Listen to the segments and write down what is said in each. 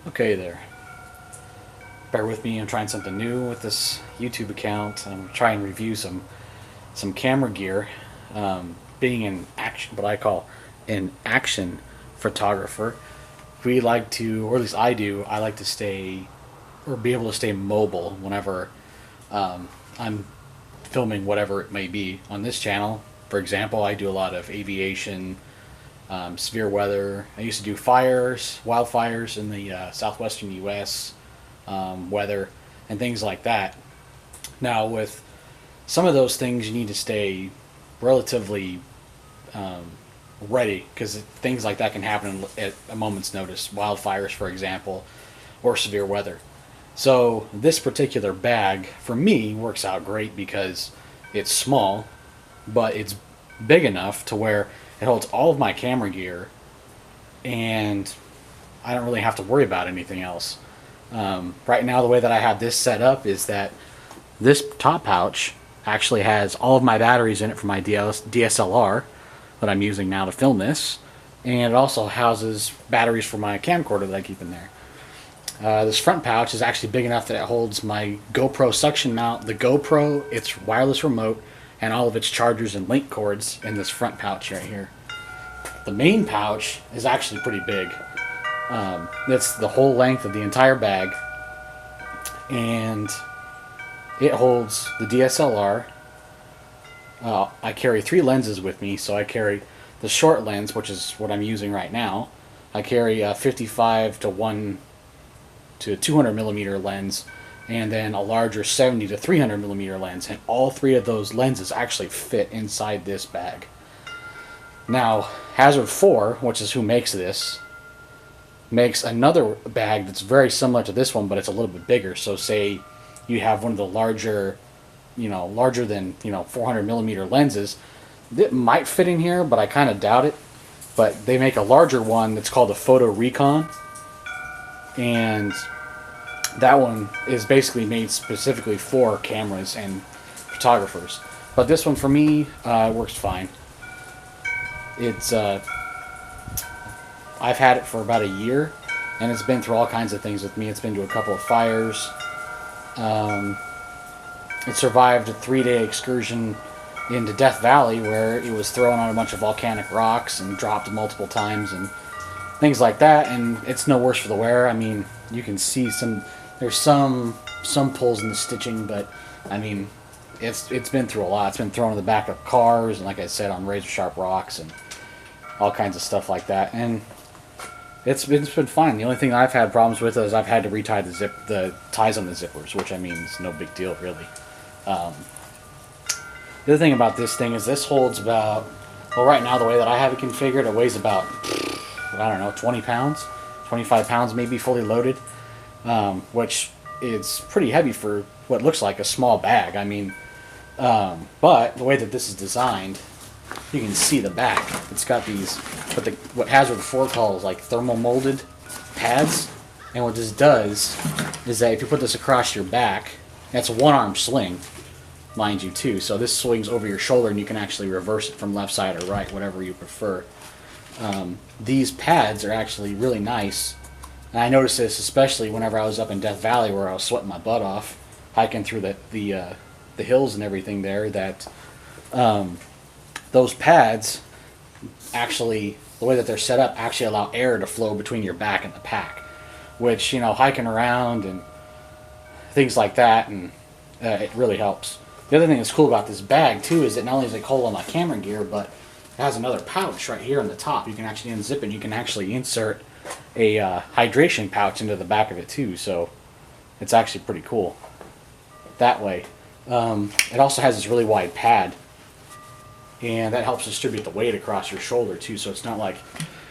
Okay there. Bear with me, I'm trying something new with this YouTube account. I'm trying to review some camera gear. Being an action, what I call an action photographer, we like to, or at least I do, I like to stay or be able to stay mobile whenever I'm filming whatever it may be on this channel. For example, I do a lot of aviation, severe weather. I used to do fires, wildfires in the southwestern U.S., weather, and things like that. Now, with some of those things, you need to stay relatively ready because things like that can happen at a moment's notice. Wildfires, for example, or severe weather. So, this particular bag, for me, works out great because it's small, but it's big enough to where it holds all of my camera gear and I don't really have to worry about anything else. Right now, the way that I have this set up is that this top pouch actually has all of my batteries in it for my DSLR that I'm using now to film this, and it also houses batteries for my camcorder that I keep in there. This front pouch is actually big enough that it holds my GoPro suction mount, the GoPro, its wireless remote, and all of its chargers and link cords in this front pouch right here. The main pouch is actually pretty big. It's the whole length of the entire bag, and it holds the DSLR. I carry 3 lenses with me, so I carry the short lens, which is what I'm using right now. I carry a 55 to 1 to 200 millimeter lens, and then a larger 70 to 300 millimeter lens, and all 3 of those lenses actually fit inside this bag. Now, Hazard 4, which is who makes this, makes another bag that's very similar to this one, but it's a little bit bigger. So say you have one of the larger, larger than 400 millimeter lenses, it might fit in here, but I kind of doubt it. But they make a larger one that's called a Photo Recon, and that one is basically made specifically for cameras and photographers. But this one for me works fine. It's I've had it for about a year, and it's been through all kinds of things with me. It's been to a couple of fires. It survived a 3-day excursion into Death Valley where it was thrown on a bunch of volcanic rocks and dropped multiple times and things like that. And it's no worse for the wear. I mean, you can see there's some pulls in the stitching, but I mean, it's been through a lot. It's been thrown in the back of cars, and like I said, on razor sharp rocks and all kinds of stuff like that. And it's been fine. The only thing I've had problems with is I've had to retie the ties on the zippers, which I mean is no big deal really. The other thing about this thing is this holds about, well, right now the way that I have it configured, it weighs about, I don't know, 20 pounds, 25 pounds maybe fully loaded, which is pretty heavy for what looks like a small bag. I mean, but the way that this is designed, you can see the back. It's got these, what Hazard 4 calls like thermal molded pads. And what this does is that if you put this across your back, that's a 1-arm sling, mind you, too. So this swings over your shoulder, and you can actually reverse it from left side or right, whatever you prefer. These pads are actually really nice. And I noticed this especially whenever I was up in Death Valley where I was sweating my butt off, hiking through the hills and everything there, that those pads actually, the way that they're set up, actually allow air to flow between your back and the pack, which, hiking around and things like that, and it really helps. The other thing that's cool about this bag, too, is that not only does it hold all my camera gear, but it has another pouch right here on the top. You can actually unzip it, and you can actually insert a hydration pouch into the back of it, too, so it's actually pretty cool that way. It also has this really wide pad, and that helps distribute the weight across your shoulder too, so it's not like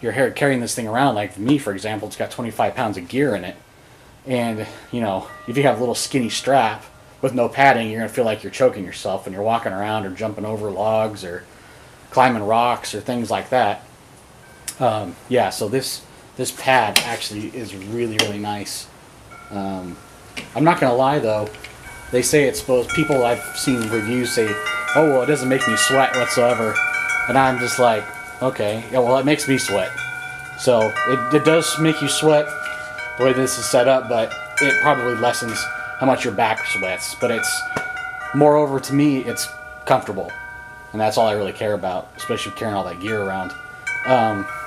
you're carrying this thing around. Like me, for example, it's got 25 pounds of gear in it, and if you have a little skinny strap with no padding, you're going to feel like you're choking yourself when you're walking around or jumping over logs or climbing rocks or things like that. Yeah, so this pad actually is really, really nice. I'm not going to lie though, they say it's supposed, people I've seen reviews say, oh, well, it doesn't make me sweat whatsoever. And I'm just like, okay, yeah, well, it makes me sweat. So it does make you sweat the way this is set up, but it probably lessens how much your back sweats. But it's, moreover to me, it's comfortable. And that's all I really care about, especially carrying all that gear around.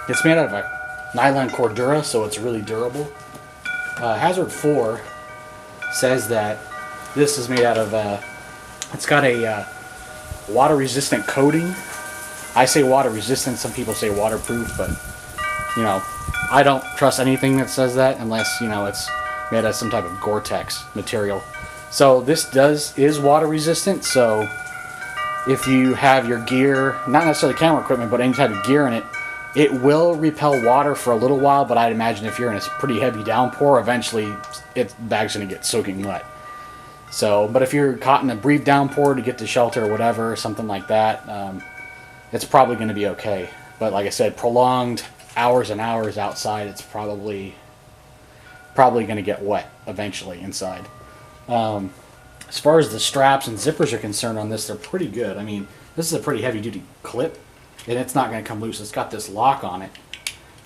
It's made out of a nylon Cordura, so it's really durable. Hazard 4 says that this is made out of, it's got a water-resistant coating. I say water-resistant, some people say waterproof, but, you know, I don't trust anything that says that unless, you know, it's made out of some type of Gore-Tex material. So this is water-resistant, so if you have your gear, not necessarily camera equipment, but any type of gear in it, it will repel water for a little while, but I'd imagine if you're in a pretty heavy downpour, eventually the bag's going to get soaking wet. So, but if you're caught in a brief downpour to get to shelter or whatever, something like that, it's probably going to be okay. But like I said, prolonged hours and hours outside, it's probably going to get wet eventually inside. As far as the straps and zippers are concerned on this, they're pretty good. I mean, this is a pretty heavy-duty clip, and it's not going to come loose. It's got this lock on it.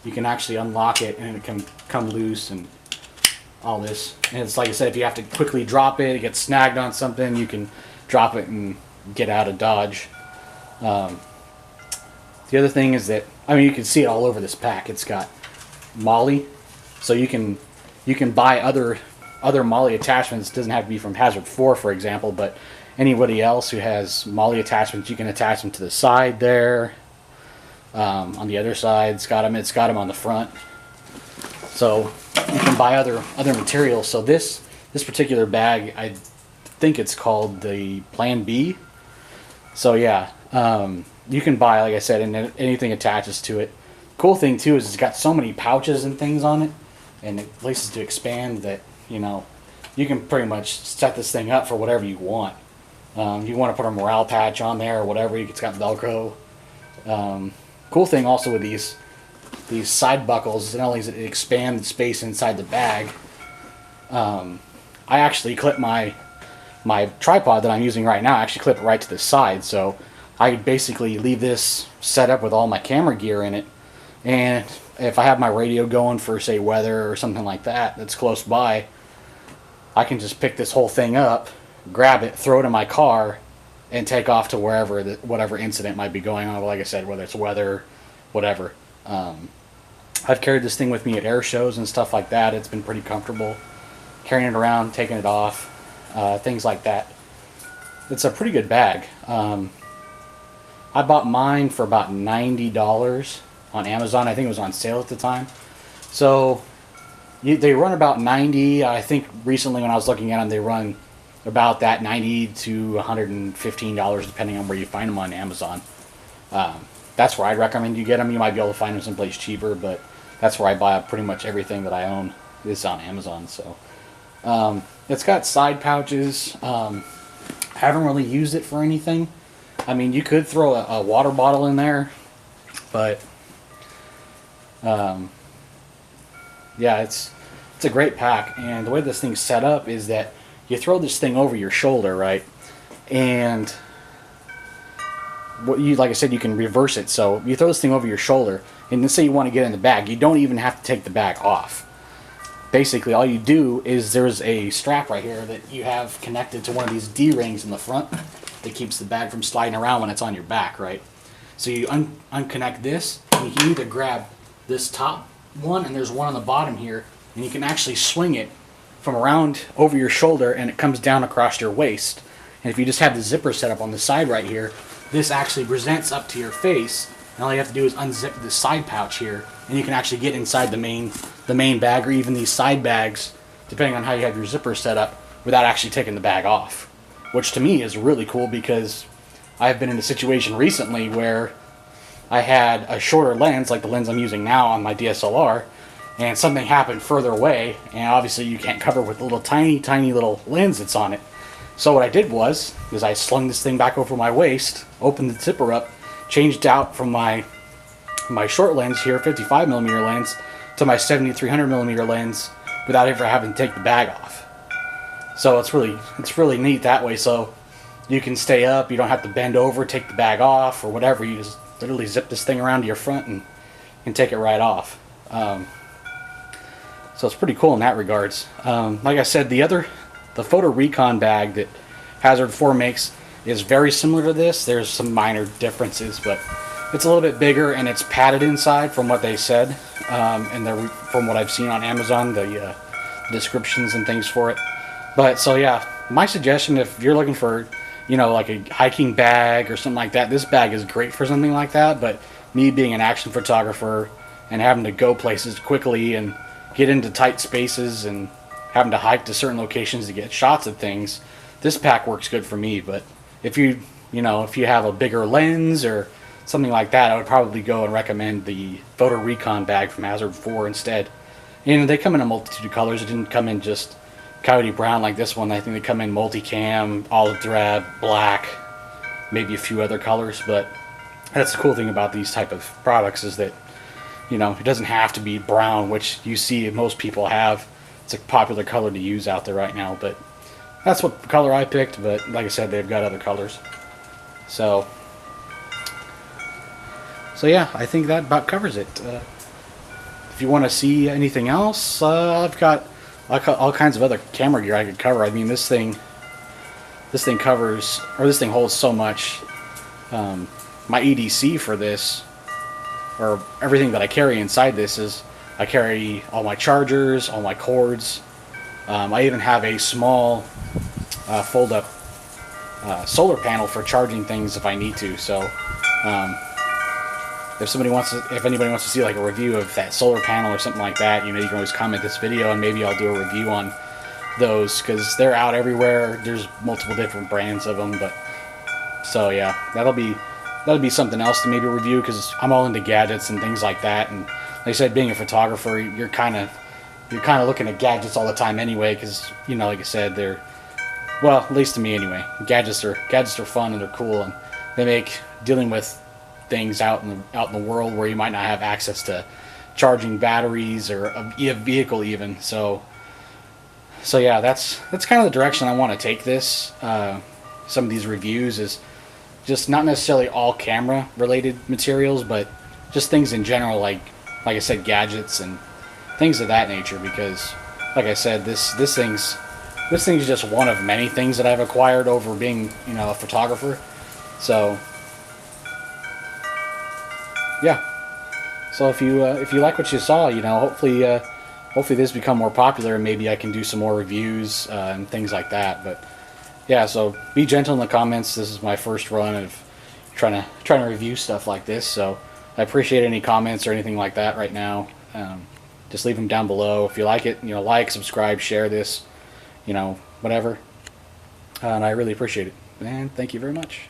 You can actually unlock it, and it can come loose and all this. And it's like I said, if you have to quickly drop it, it gets snagged on something, you can drop it and get out of Dodge. The other thing is that, I mean, you can see it all over this pack. It's got MOLLE, so you can buy other MOLLE attachments. It doesn't have to be from Hazard 4, for example, but anybody else who has MOLLE attachments, you can attach them to the side there. On the other side, it's got them on the front. So you can buy other materials. So this particular bag, I think it's called the Plan B. So yeah, you can buy, like I said, and anything attaches to it. Cool thing too is it's got so many pouches and things on it, and places to expand that, you know, you can pretty much set this thing up for whatever you want. You want to put a morale patch on there or whatever, it's got Velcro. Cool thing also with these side buckles, not only does it expand the space inside the bag, I actually clip my tripod that I'm using right now, I actually clip it right to the side, so I basically leave this set up with all my camera gear in it, and if I have my radio going for, say, weather or something like that that's close by, I can just pick this whole thing up, grab it, throw it in my car, and take off to wherever whatever incident might be going on. Like I said, whether it's weather, whatever. I've carried this thing with me at air shows and stuff like that. It's been pretty comfortable carrying it around, taking it off, things like that. It's a pretty good bag. I bought mine for about $90 on Amazon. I think it was on sale at the time. So they run about $90. I think recently when I was looking at them, they run about that $90 to $115, depending on where you find them on Amazon. That's where I'd recommend you get them. You might be able to find them someplace cheaper, but that's where I buy pretty much everything that I own is on Amazon. So it's got side pouches. Haven't really used it for anything. I mean, you could throw a water bottle in there, but yeah, it's a great pack. And the way this thing's set up is that you throw this thing over your shoulder, right? And like I said, you can reverse it. So you throw this thing over your shoulder, and let's say you want to get in the bag. You don't even have to take the bag off. Basically, all you do is there's a strap right here that you have connected to one of these D-rings in the front that keeps the bag from sliding around when it's on your back, right? So you unconnect this, and you can either grab this top one, and there's one on the bottom here, and you can actually swing it from around over your shoulder, and it comes down across your waist. And if you just have the zipper set up on the side right here, this actually presents up to your face, and all you have to do is unzip the side pouch here, and you can actually get inside the main bag, or even these side bags, depending on how you have your zipper set up, without actually taking the bag off. Which to me is really cool, because I've been in a situation recently where I had a shorter lens, like the lens I'm using now on my DSLR, and something happened further away, and obviously you can't cover with the little tiny little lens that's on it. So what I did was I slung this thing back over my waist, opened the zipper up, changed out from my short lens here, 55mm lens, to my 70-300mm lens without ever having to take the bag off. So it's really neat that way. So you can stay up, you don't have to bend over, take the bag off or whatever. You just literally zip this thing around to your front and take it right off. So it's pretty cool in that regards. Like I said, the Photo Recon bag that Hazard 4 makes is very similar to this. There's some minor differences, but it's a little bit bigger and it's padded inside from what they said, and from what I've seen on Amazon, the descriptions and things for it. But so yeah, my suggestion, if you're looking for, like a hiking bag or something like that, this bag is great for something like that. But me being an action photographer and having to go places quickly and get into tight spaces and having to hike to certain locations to get shots of things, this pack works good for me. But if if you have a bigger lens or something like that, I would probably go and recommend the Photo Recon bag from Hazard 4 instead. And they come in a multitude of colors. It didn't come in just coyote brown like this one. I think they come in multicam, olive drab, black, maybe a few other colors. But that's the cool thing about these type of products is that it doesn't have to be brown, which you see most people have. It's a popular color to use out there right now, but that's what color I picked. But like I said, they've got other colors. So yeah, I think that about covers it. If you want to see anything else, I've got all kinds of other camera gear I could cover. I mean, this thing holds so much. My EDC for this, or everything that I carry inside this, is I carry all my chargers, all my cords. I even have a small fold-up solar panel for charging things if I need to. So if anybody wants to see like a review of that solar panel or something like that, you can always comment this video and maybe I'll do a review on those, because they're out everywhere. There's multiple different brands of them. But so yeah, that'll be something else to maybe review, because I'm all into gadgets and things like that. And like I said, being a photographer, you're kind of looking at gadgets all the time anyway, because like I said, well, at least to me anyway, gadgets are fun and they're cool, and they make dealing with things out in the world where you might not have access to charging batteries or a vehicle even. So yeah, that's kind of the direction I want to take this. Some of these reviews is just not necessarily all camera related materials, but just things in general, like I said, gadgets and things of that nature. Because like I said, this thing's just one of many things that I've acquired over being a photographer. So yeah. So if you like what you saw, hopefully this become more popular, and maybe I can do some more reviews and things like that. But yeah, so be gentle in the comments. This is my first run of trying to review stuff like this. So I appreciate any comments or anything like that right now. Just leave them down below. If you like it, like, subscribe, share this, whatever. And I really appreciate it. And thank you very much.